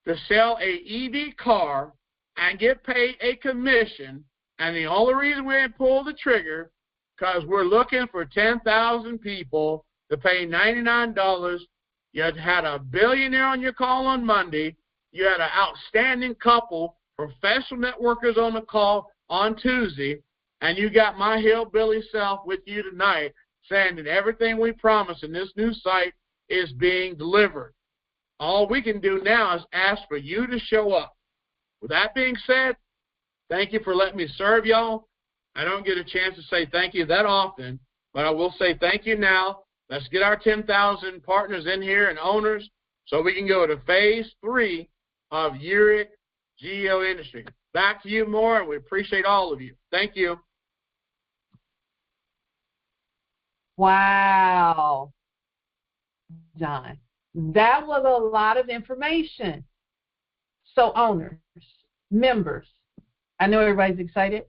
to sell a EV car and get paid a commission, and the only reason we didn't pull the trigger because we're looking for 10,000 people to pay $99. You had a billionaire on your call on Monday. You had an outstanding couple, professional networkers on the call on Tuesday, and you got my hillbilly self with you tonight saying that everything we promised in this new site is being delivered. All we can do now is ask for you to show up. With that being said, thank you for letting me serve y'all. I don't get a chance to say thank you that often, but I will say thank you now. Let's get our 10,000 partners in here and owners so we can go to phase 3 of Yereq Geo-Industry. Back to you, Maura, and we appreciate all of you. Thank you. Wow, John. That was a lot of information. So owners, members, I know everybody's excited.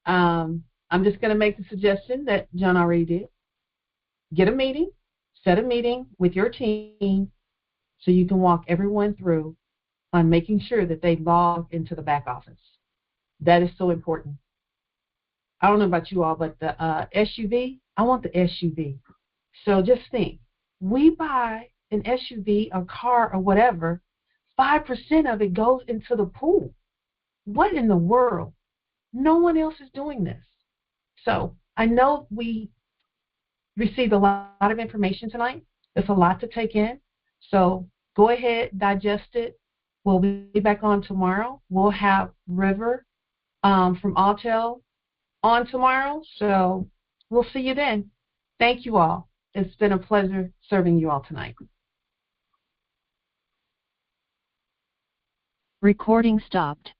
I'm just going to make the suggestion that John already did. Get a meeting, set a meeting with your team so you can walk everyone through on making sure that they log into the back office. That is so important. I don't know about you all, but the SUV, I want the SUV. So just think, we buy an SUV, a car, or whatever, 5% of it goes into the pool. What in the world? No one else is doing this. So I know we received a lot of information tonight. It's a lot to take in. So go ahead, digest it. We'll be back on tomorrow. We'll have River from Altel on tomorrow. So we'll see you then. Thank you all. It's been a pleasure serving you all tonight. Recording stopped.